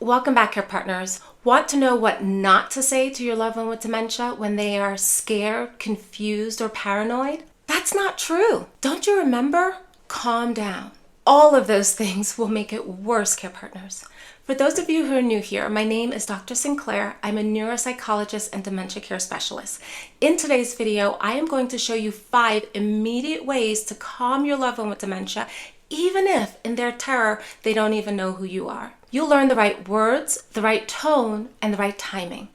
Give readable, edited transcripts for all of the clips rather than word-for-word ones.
Welcome back, care partners. Want to know what not to say to your loved one with dementia when they are scared, confused, or paranoid? That's not true. Don't you remember? Calm down. All of those things will make it worse, care partners. For those of you who are new here, my name is Dr. Sinclair. I'm a neuropsychologist and dementia care specialist. In today's video, I am going to show you 5 immediate ways to calm your loved one with dementia, even if in their terror, they don't even know who you are. You'll learn the right words, the right tone, and the right timing.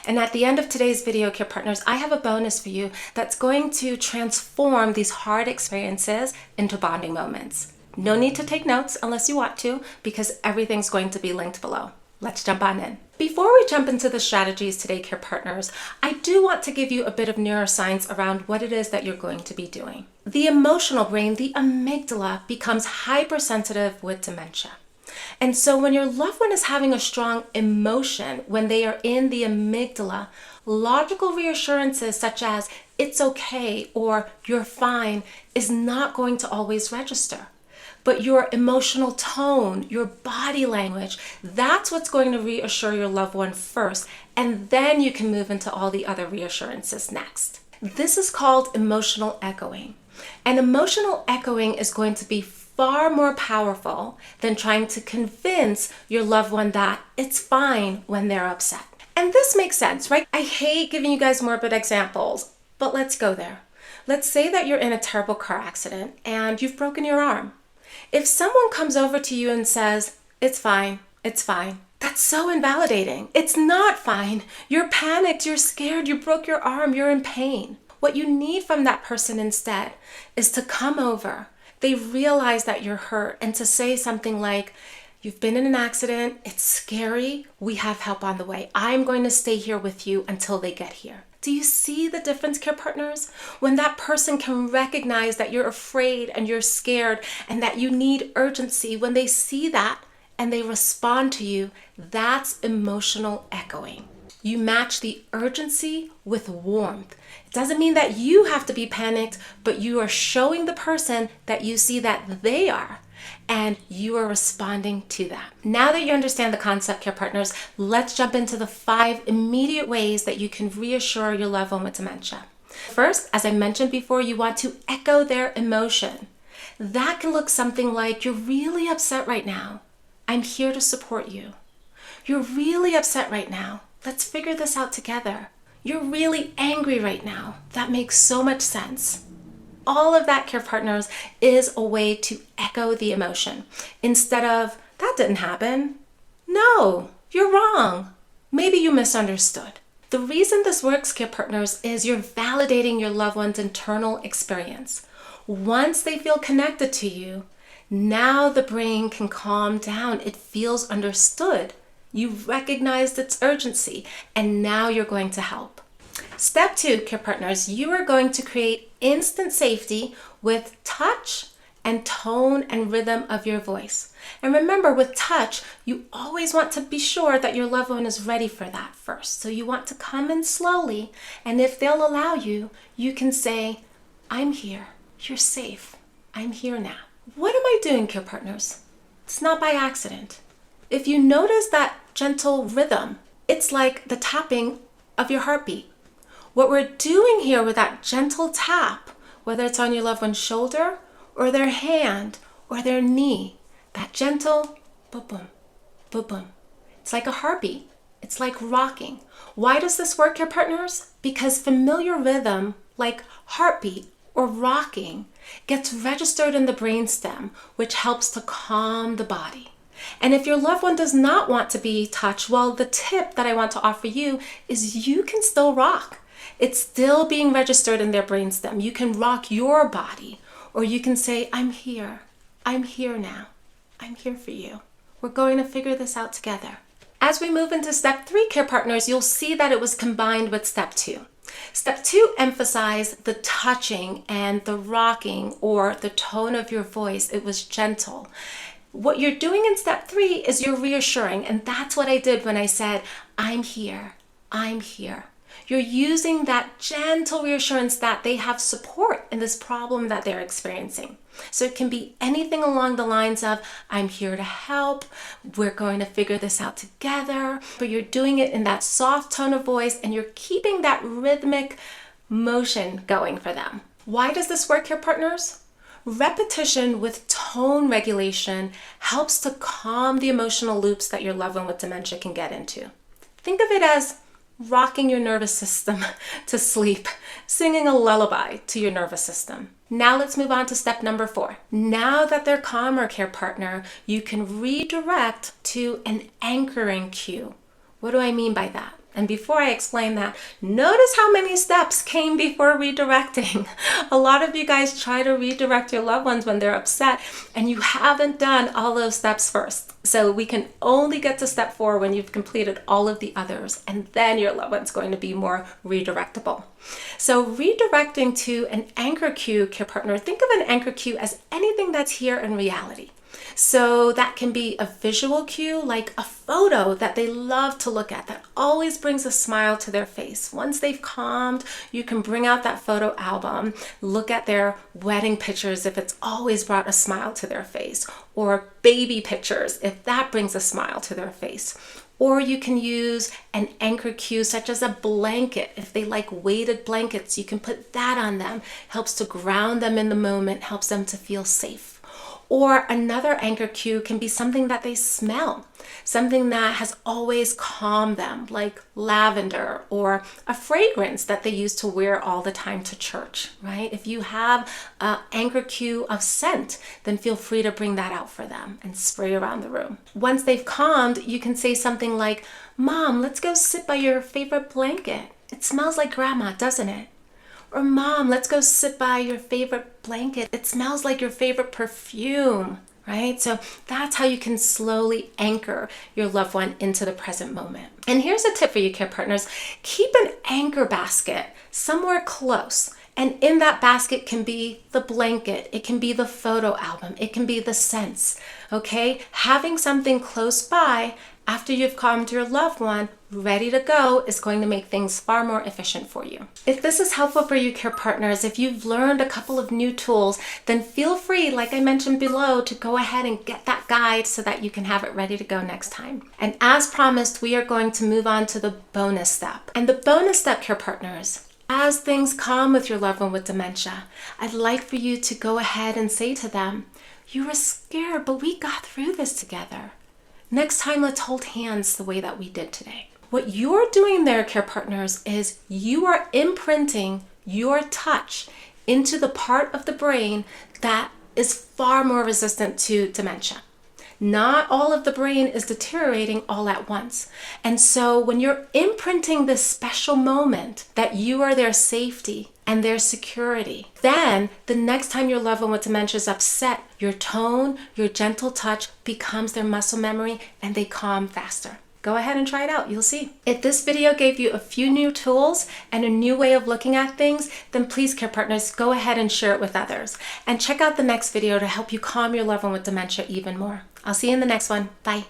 And at the end of today's video, care partners, I have a bonus for you that's going to transform these hard experiences into bonding moments. No need to take notes unless you want to, because everything's going to be linked below. Let's jump on in. Before we jump into the strategies today, care partners, I do want to give you a bit of neuroscience around what it is that you're going to be doing. The emotional brain, the amygdala, becomes hypersensitive with dementia. And so when your loved one is having a strong emotion, when they are in the amygdala, logical reassurances such as it's okay or you're fine is not going to always register. But your emotional tone, your body language, that's what's going to reassure your loved one first, and then you can move into all the other reassurances next. This is called emotional echoing. And emotional echoing is going to be far more powerful than trying to convince your loved one that it's fine when they're upset. And this makes sense, right? I hate giving you guys morbid examples, but let's go there. Let's say that you're in a terrible car accident and you've broken your arm. If someone comes over to you and says, it's fine, that's so invalidating. It's not fine. You're panicked, you're scared, you broke your arm, you're in pain. What you need from that person instead is to come over. They realize that you're hurt and to say something like, you've been in an accident, it's scary, we have help on the way. I'm going to stay here with you until they get here. Do you see the difference, care partners? When that person can recognize that you're afraid and you're scared and that you need urgency, when they see that and they respond to you, that's emotional echoing. You match the urgency with warmth. It doesn't mean that you have to be panicked, but you are showing the person that you see that they are, and you are responding to that. Now that you understand the concept, care partners, let's jump into the 5 immediate ways that you can reassure your loved one with dementia. First, as I mentioned before, you want to echo their emotion. That can look something like, you're really upset right now. I'm here to support you. You're really upset right now. Let's figure this out together. You're really angry right now. That makes so much sense. All of that, care partners, is a way to echo the emotion. Instead of, that didn't happen. No, you're wrong. Maybe you misunderstood. The reason this works, care partners, is you're validating your loved one's internal experience. Once they feel connected to you, now the brain can calm down. It feels understood. You recognized its urgency, and now you're going to help. Step 2, care partners, you are going to create instant safety with touch and tone and rhythm of your voice. And remember, with touch, you always want to be sure that your loved one is ready for that first. So you want to come in slowly, and if they'll allow you, you can say, I'm here, you're safe, I'm here now. What am I doing, care partners? It's not by accident. If you notice that gentle rhythm, it's like the tapping of your heartbeat. What we're doing here with that gentle tap, whether it's on your loved one's shoulder or their hand or their knee, that gentle boom, boom, boom, boom. It's like a heartbeat. It's like rocking. Why does this work, care partners? Because familiar rhythm, like heartbeat or rocking, gets registered in the brainstem, which helps to calm the body. And if your loved one does not want to be touched, well, the tip that I want to offer you is you can still rock. It's still being registered in their brainstem. You can rock your body, or you can say, I'm here now. I'm here for you. We're going to figure this out together. As we move into step 3, care partners, you'll see that it was combined with step 2. Step 2 emphasized the touching and the rocking or the tone of your voice. It was gentle. What you're doing in step 3 is you're reassuring, and that's what I did when I said, I'm here, I'm here. You're using that gentle reassurance that they have support in this problem that they're experiencing. So it can be anything along the lines of, I'm here to help, we're going to figure this out together, but you're doing it in that soft tone of voice and you're keeping that rhythmic motion going for them. Why does this work, care partners? Repetition with tone regulation helps to calm the emotional loops that your loved one with dementia can get into. Think of it as rocking your nervous system to sleep, singing a lullaby to your nervous system. Now let's move on to step number 4. Now that they're calmer, care partner, you can redirect to an anchoring cue. What do I mean by that? And before I explain that, notice how many steps came before redirecting. A lot of you guys try to redirect your loved ones when they're upset, and you haven't done all those steps first. So we can only get to step 4 when you've completed all of the others, and then your loved one's going to be more redirectable. So redirecting to an anchor cue, care partner, think of an anchor cue as anything that's here in reality. So that can be a visual cue, like a photo that they love to look at that always brings a smile to their face. Once they've calmed, you can bring out that photo album, look at their wedding pictures if it's always brought a smile to their face, or baby pictures if that brings a smile to their face. Or you can use an anchor cue such as a blanket. If they like weighted blankets, you can put that on them. Helps to ground them in the moment, helps them to feel safe. Or another anchor cue can be something that they smell, something that has always calmed them, like lavender, or a fragrance that they used to wear all the time to church, right? If you have an anchor cue of scent, then feel free to bring that out for them and spray around the room. Once they've calmed, you can say something like, Mom, let's go sit by your favorite blanket. It smells like Grandma, doesn't it? Or Mom, let's go sit by your favorite blanket. It smells like your favorite perfume, right? So that's how you can slowly anchor your loved one into the present moment. And here's a tip for you, care partners. Keep an anchor basket somewhere close. And in that basket can be the blanket, it can be the photo album, it can be the scents, okay? Having something close by after you've calmed your loved one, ready to go, is going to make things far more efficient for you. If this is helpful for you, care partners, if you've learned a couple of new tools, then feel free, like I mentioned below, to go ahead and get that guide so that you can have it ready to go next time. And as promised, we are going to move on to the bonus step. And the bonus step, care partners, as things calm with your loved one with dementia, I'd like for you to go ahead and say to them, you were scared, but we got through this together. Next time, let's hold hands the way that we did today. What you're doing there, care partners, is you are imprinting your touch into the part of the brain that is far more resistant to dementia. Not all of the brain is deteriorating all at once. And so when you're imprinting this special moment that you are their safety and their security, then the next time your loved one with dementia is upset, your tone, your gentle touch becomes their muscle memory and they calm faster. Go ahead and try it out. You'll see. If this video gave you a few new tools and a new way of looking at things, then please, care partners, go ahead and share it with others. And check out the next video to help you calm your loved one with dementia even more. I'll see you in the next one. Bye.